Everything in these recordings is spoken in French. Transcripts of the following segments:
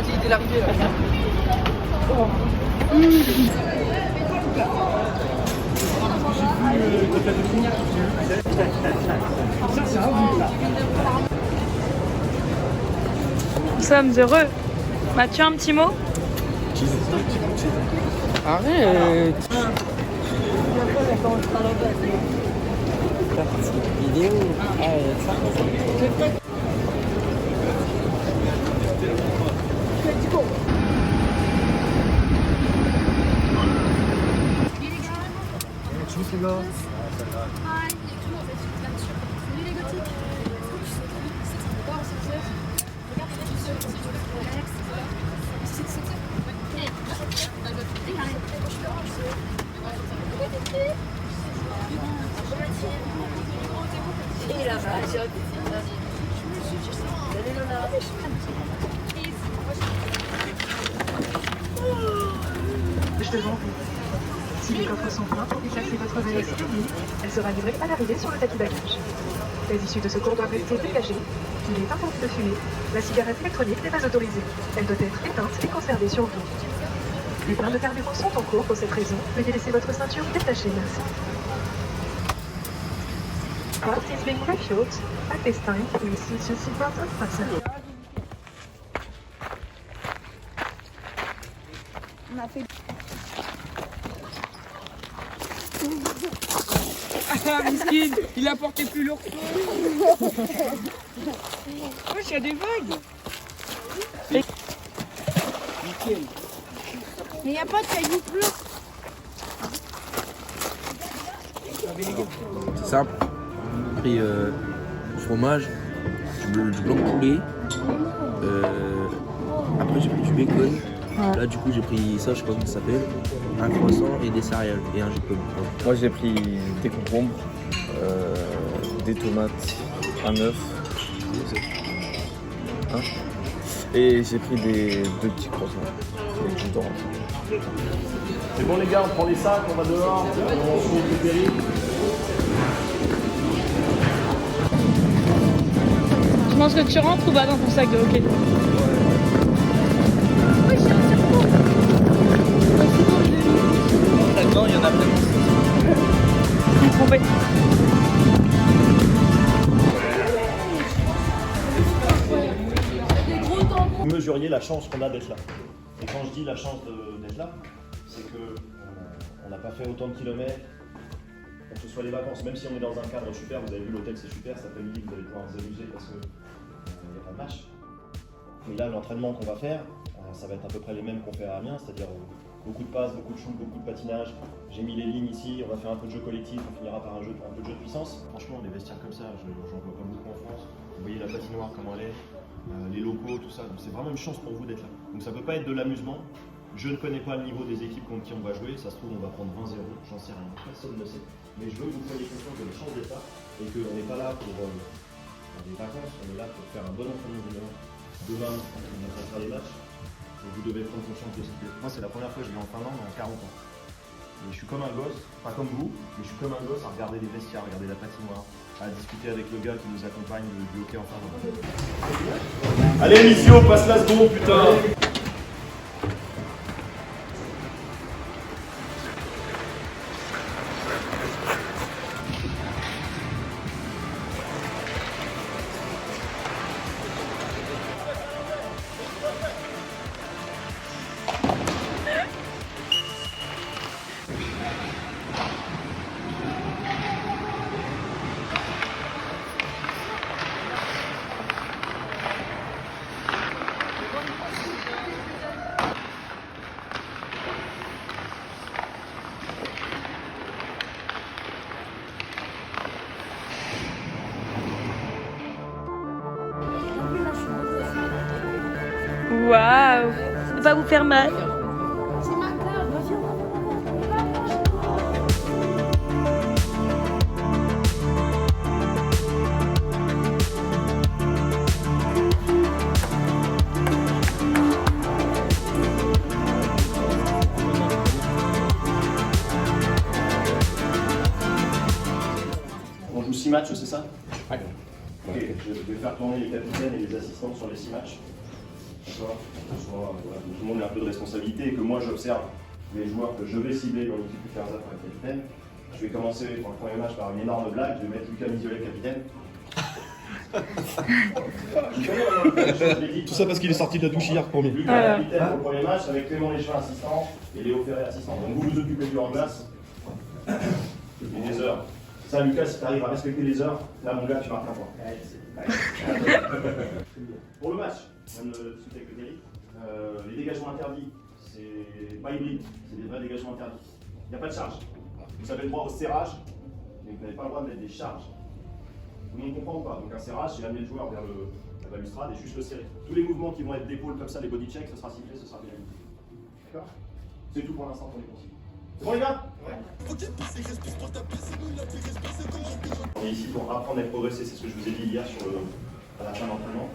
faciliter l'arrivée là. Nous sommes heureux. Mathieu, un petit mot? Arrête. Vidéo. Devant vous. Si les coffres sont pleins, et placez votre valise publique, elle sera livrée à l'arrivée sur le tapis bagages. Les issues de secours doivent rester dégagées. Il est interdit de fumer. La cigarette électronique n'est pas autorisée. Elle doit être éteinte et conservée sur vous. Les pleins de carburant sont en cours pour cette raison. Veuillez laisser votre ceinture détachée, merci. What is being refueled? At this time, please switch your seatbelt unfastened. On a fait... Ah, miskin, il a porté plus lourd que toi. Wesh, il y a des vagues. Nickel. Mais il n'y a pas de cailloux bleus. C'est simple. J'ai pris fromage, du blanc de poulet. Après j'ai pris du bacon. Là du coup j'ai pris ça, je sais pas comment ça s'appelle. Un croissant et des céréales et un jus de pomme. Moi j'ai pris des concombres, des tomates, un œuf. Hein, et j'ai pris deux petits croissants. C'est bon les gars, on prend les sacs, on va dehors, on se trouve le péril. Je pense que tu rentres ou pas dans ton sac de hockey? Oui, j'ai un cerveau. Là-dedans, il y en a vraiment. Je suis trompée. Vous mesuriez la chance qu'on a d'être là. Et quand je dis la chance d'être là, c'est que on n'a pas fait autant de kilomètres pour que ce soit les vacances. Même si on est dans un cadre super, vous avez vu l'hôtel c'est super, cet après-midi vous allez pouvoir vous amuser parce qu'il n'y a pas de match. Mais là l'entraînement qu'on va faire, ça va être à peu près les mêmes qu'on fait à Amiens, c'est-à-dire beaucoup de passes, beaucoup de shoot, beaucoup de patinage. J'ai mis les lignes ici, on va faire un peu de jeu collectif, on finira par un peu de jeu de puissance. Franchement des vestiaires comme ça, j'en vois pas beaucoup en France. Vous voyez la patinoire comment elle est. Les locaux, tout ça, donc c'est vraiment une chance pour vous d'être là. Donc ça peut pas être de l'amusement. Je ne connais pas le niveau des équipes contre qui on va jouer, ça se trouve on va prendre 20-0, j'en sais rien, personne ne sait. Mais je veux que vous preniez conscience de la chance d'être là et qu'on n'est pas là pour des vacances, on est là pour faire un bon entraînement du demain, on va faire les matchs. Donc vous devez prendre conscience de ça. Moi c'est la première fois que je vais en Finlande en 40 ans. Et je suis comme un gosse, pas comme vous, mais je suis comme un gosse à regarder les vestiaires, à regarder la patinoire, à discuter avec le gars qui nous accompagne du hockey en Finlande. Allez Missio, passe la seconde putain. Waouh! Ça va vous faire mal? C'est ma carte, vas-y, On joue 6 matchs, c'est ça? Ok, je vais faire tourner les capitaines et les assistants sur les 6 matchs. D'accord. Voilà, tout le monde a un peu de responsabilité et que moi j'observe les joueurs que je vais cibler dans l'équipe du Ferza pour être capitaine. Je vais commencer pour le premier match par une énorme blague, je vais mettre Lucas Misiolet capitaine. Tout ça parce qu'il est sorti de la douche hier, premier. Lucas capitaine pour le premier match avec Clément Léchevin assistant et Léo Ferré assistant. Donc vous vous occupez du remplace et des heures. Ça Lucas, si tu arrives à respecter les heures, là mon gars tu marques un point. Pour le match, même discuter avec le Terry, les dégagements interdits, c'est pas hybride, c'est des vrais dégagements interdits. Il n'y a pas de charge. Vous avez le droit au serrage, mais vous n'avez pas le droit de mettre des charges. Tout le monde comprend ou pas? Donc un serrage, c'est amener le joueur vers la balustrade et juste le serrer. Tous les mouvements qui vont être d'épaule comme ça, les body checks, ce sera sifflé, ce sera pénalisé. D'accord? C'est tout pour l'instant pour les consignes. C'est bon les gars? Ouais. On est ici pour apprendre et progresser, c'est ce que je vous ai dit hier à la fin de l'entraînement.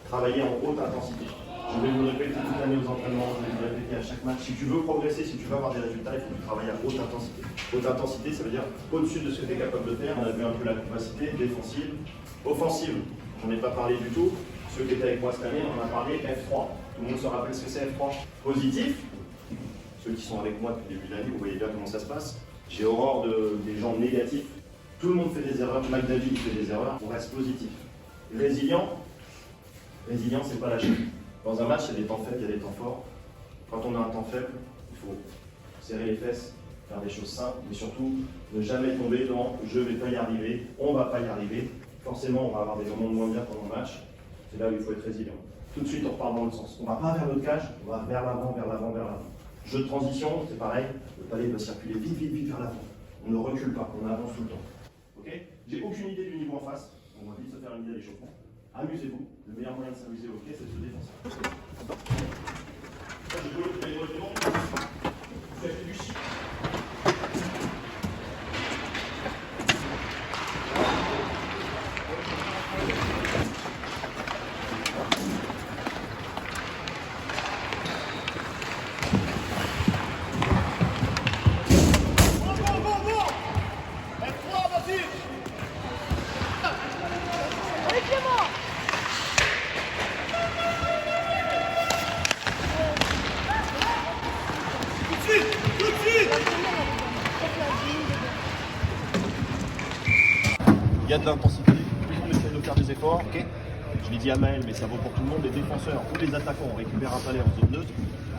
Travailler en haute intensité. Je vais vous le répéter toute l'année aux entraînements, je vais vous le répéter à chaque match. Si tu veux progresser, si tu veux avoir des résultats, il faut que tu travailles à haute intensité. Haute intensité, ça veut dire au-dessus de ce que tu es capable de faire. On a vu un peu la capacité défensive. Offensive, j'en ai pas parlé du tout. Ceux qui étaient avec moi cette année, on en a parlé. F3, tout le monde se rappelle ce que c'est F3. Positif, ceux qui sont avec moi depuis le début de l'année, vous voyez bien comment ça se passe. J'ai horreur des gens négatifs. Tout le monde fait des erreurs, Mac David fait des erreurs, on reste positif. Résilient, c'est pas lâcher. Dans un match, il y a des temps faibles, il y a des temps forts. Quand on a un temps faible, il faut serrer les fesses, faire des choses simples, mais surtout ne jamais tomber dans « je ne vais pas y arriver »,« on ne va pas y arriver ». Forcément, on va avoir des moments de moins bien pendant le match. C'est là où il faut être résilient. Tout de suite, on repart dans l'autre sens. On ne va pas vers notre cage, on va vers l'avant, vers l'avant, vers l'avant. Jeu de transition, c'est pareil. Le palais doit circuler vite, vite, vite vers l'avant. On ne recule pas, on avance tout le temps. Ok? J'ai aucune idée du niveau en face. On va vite se faire une idée à l'échauffement. Amusez-vous. Le meilleur moyen de s'amuser au hockey, c'est de se défoncer. Ça, je peux, vous allez voir, vous achetez du chic. Il y a de l'intensité, tout le monde essaie de faire des efforts, ok? Je l'ai dit à Maël, mais ça vaut pour tout le monde, les défenseurs ou les attaquants, on récupère un palais en zone neutre,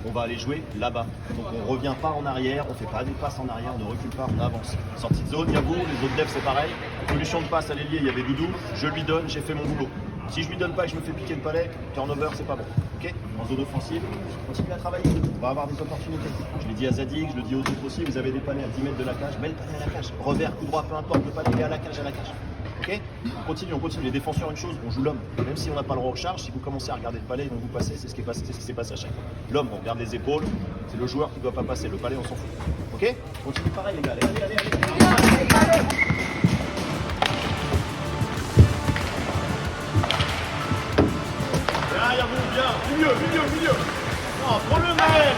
on va aller jouer là-bas. Donc on ne revient pas en arrière, on ne fait pas des passes en arrière, on ne recule pas, on avance. Sortie de zone, il y a vous, les autres devs c'est pareil. Solution de passe à l'ailier, il y avait Doudou, je lui donne, j'ai fait mon boulot. Si je lui donne pas et que je me fais piquer le palais, turnover c'est pas bon. Ok? En zone offensive, continue à travailler, on va avoir des opportunités. Je l'ai dit à Zadig, je le dis aux autres aussi, vous avez des palais à 10 mètres de la cage, mets le palais à la cage. Revers, coup droit, peu importe, le palais est à la cage, à la cage. Ok? On continue. Les défenseurs, une chose, on joue l'homme. Même si on n'a pas le droit aux charges, si vous commencez à regarder le palais, ils vont vous passer, c'est ce qui s'est passé à chaque fois. L'homme, on regarde les épaules, c'est le joueur qui ne doit pas passer. Le palais, on s'en fout. Ok? Continue pareil, les gars. Allez. Derrière vous, bien. Milieu. Non, prends le Maël.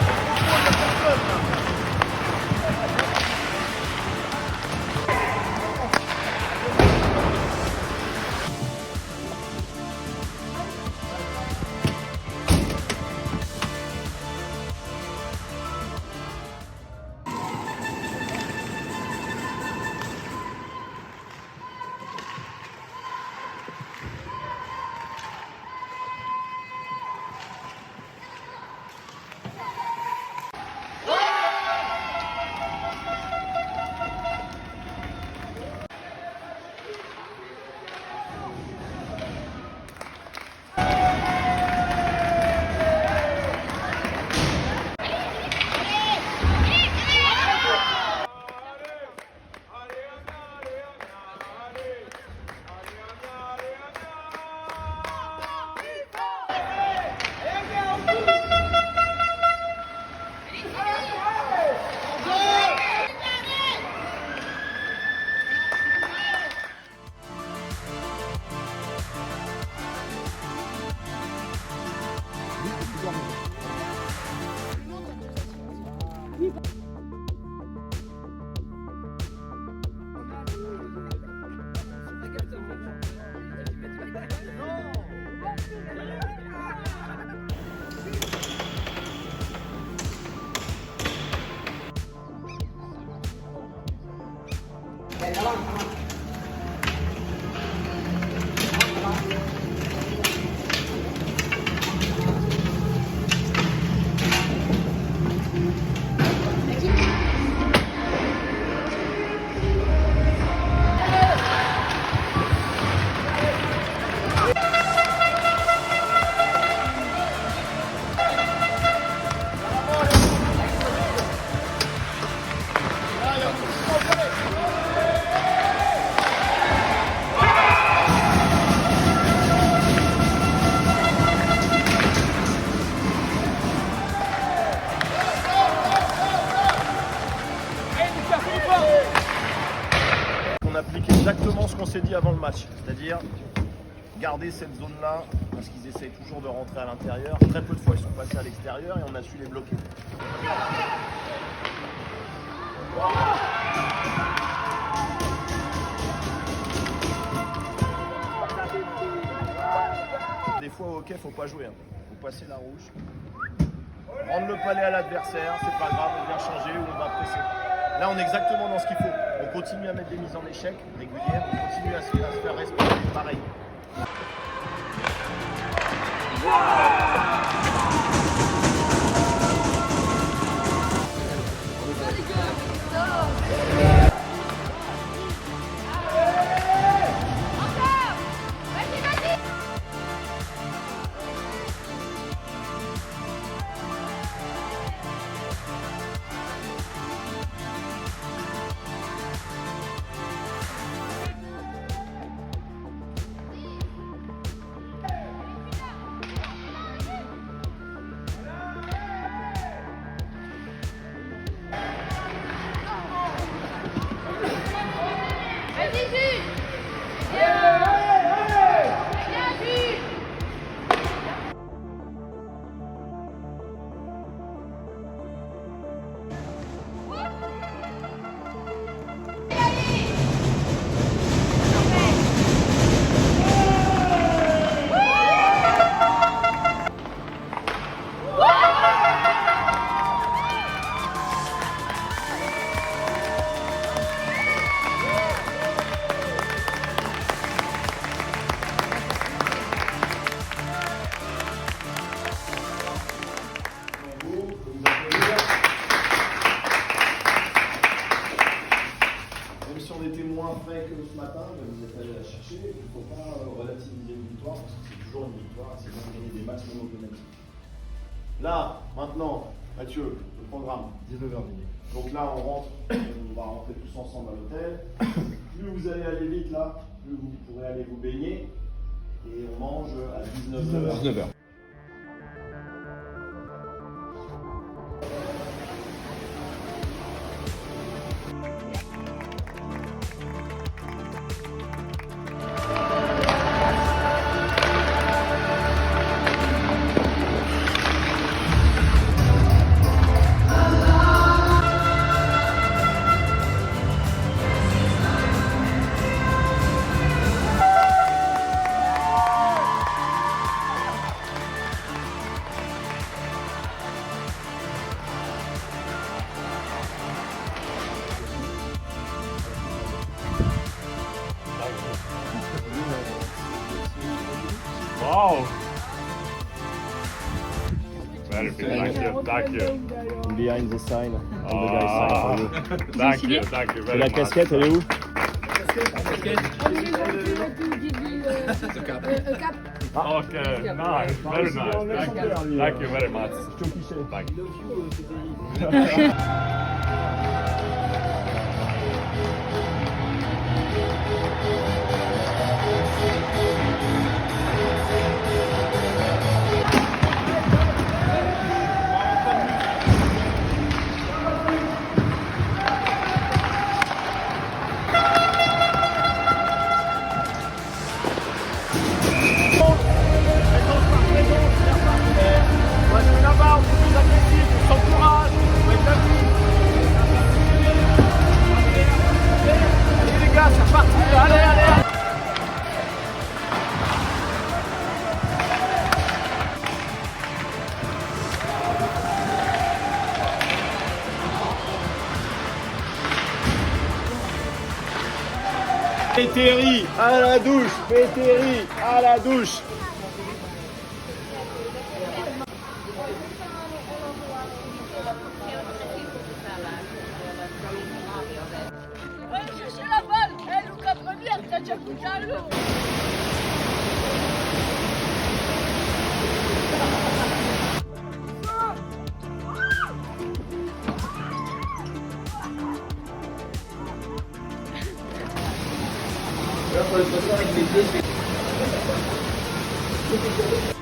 exactement ce qu'on s'est dit avant le match, c'est-à-dire garder cette zone-là, parce qu'ils essayent toujours de rentrer à l'intérieur. Très peu de fois ils sont passés à l'extérieur et on a su les bloquer. Des fois au hockey, faut pas jouer, faut passer la rouge, rendre le palais à l'adversaire, c'est pas grave, on vient changer ou on va presser. Là on est exactement dans ce qu'il faut, on continue à mettre des mises en échec régulières, on continue à se faire respecter, pareil. Même si on était moins frais que ce matin, vous êtes allé la chercher, il ne faut pas relativiser une victoire, parce que c'est toujours une victoire, c'est bien de gagner des matchs non automatiques. Là, maintenant, Mathieu, le programme, 19h30. Donc là, on rentre, on va rentrer tous ensemble à l'hôtel. Plus vous allez aller vite là, plus vous pourrez aller vous baigner. Et on mange à 19h. 19h. Wow! Very good, thank you. Behind the sign, all the guys sign for you. Thank you very La much. casquette, elle est où? Okay, nice, very nice. Thank you very much. Thank you. Péteri à la douche, Péteri à la douche. Chercher la balle. Eh, Lucas première, t'as déjà coupé à l'eau. Là, pour le passer avec les deux, c'est...